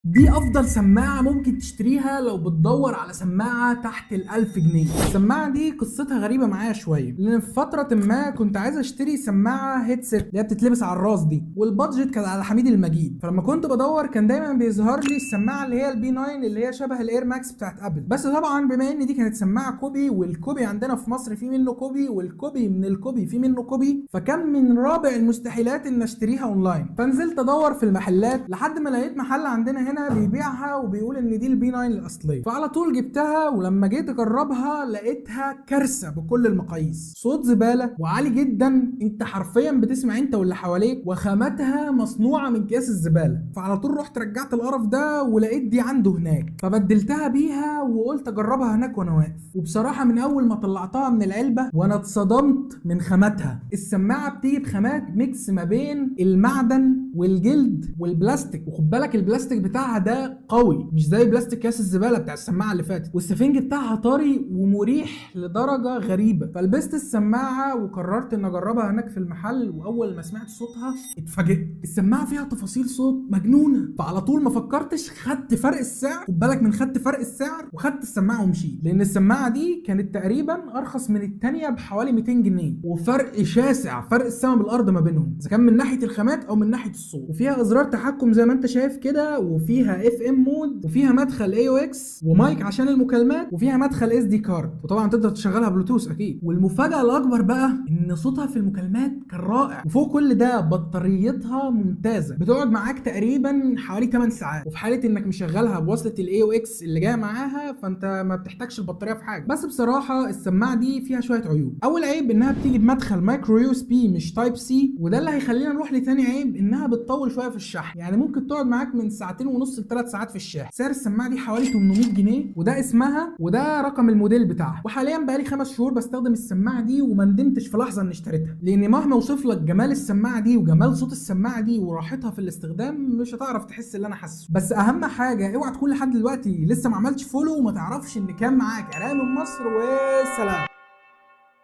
دي افضل سماعة ممكن تشتريها لو بتدور على سماعة تحت ال1000 جنيه. السماعة دي قصتها غريبة معايا شوية، لان في فترة ما كنت عايز اشتري سماعة هيدسيت اللي هي بتتلبس على الراس دي، والبادجت كان على حميد المجيد. فلما كنت بدور كان دايما بيظهر لي السماعة اللي هي البي 9 اللي هي شبه الاير ماكس بتاعت ابل. بس طبعا بما ان دي كانت سماعة كوبي، والكوبي عندنا في مصر في منه كوبي، والكوبي من الكوبي في منه كوبي، فكان من رابع المستحيلات ان اشتريها اونلاين. فنزلت ادور في المحلات لحد ما لقيت محل عندنا هنا بيبيعها وبيقول ان دي البي 9 الاصليه. فعلى طول جبتها، ولما جيت اجربها لقيتها كارثه بكل المقاييس. صوت زباله وعالي جدا، انت حرفيا بتسمع انت واللي حواليك، وخاماتها مصنوعه من اكياس الزباله. فعلى طول رحت رجعت القرف ده ولقيت دي عنده هناك، فبدلتها بيها وقلت اجربها هناك وانا واقف. وبصراحه من اول ما طلعتها من العلبه وانا اتصدمت من خاماتها. السماعه بتيجي بخامات ميكس ما بين المعدن والجلد والبلاستيك، وخد بالك البلاستيك بتاعها ده قوي، مش زي بلاستيك كاس الزباله بتاع السماعه اللي فاتت. والسفنج بتاعها طري ومريح لدرجه غريبه. فلبست السماعه وقررت ان اجربها هناك في المحل، واول ما سمعت صوتها اتفاجئت. السماعه فيها تفاصيل صوت مجنونه، فعلى طول ما فكرتش خدت فرق السعر. خد بالك من خدت فرق السعر وخدت السماعه ومشيت، لان السماعه دي كانت تقريبا ارخص من الثانيه بحوالي 200 جنيه، وفرق شاسع، فرق السما بالارض ما بينهم، اذا كان من ناحيه الخامات او من ناحيه الصوت. وفيها ازرار تحكم زي ما انت شايف كده، وفيها اف ام مود، وفيها مدخل اي او اكس ومايك عشان المكالمات، وفيها مدخل اس دي كارد، وطبعا تقدر تشغلها بلوتوث اكيد. والمفاجاه الاكبر بقى ان صوتها في المكالمات كان رائع، وفوق كل ده بطاريتها ممتازه، بتقعد معاك تقريبا حوالي 8 ساعات، وفي حاله انك مشغلها بوصله الاي او اكس اللي جايه معاها فانت ما بتحتاجش البطاريه في حاجه. بس بصراحه السماعه دي فيها شويه عيوب. اول عيب انها بتيجي بمدخل مايكرو يو اس بي مش تايب سي، وده اللي هيخلينا نروح لتاني عيب، انها بتطول شويه في الشحن، يعني ممكن تقعد معاك من ساعتين ونص ل3 ساعات في الشحن. سعر السماعه دي حوالي 800 جنيه، وده اسمها وده رقم الموديل بتاعها. وحاليا بقالي 5 شهور بستخدم السماعه دي وما ندمتش في لحظه اني اشتريتها، لان مهما اوصف لك جمال السماعه دي وجمال صوت السماعه دي وراحتها في الاستخدام مش هتعرف تحس اللي انا حاسه. بس اهم حاجه اوعى تكون لحد دلوقتي لسه ما عملتش فولو وما تعرفش ان كان معاك اراء من مصر. وسلام.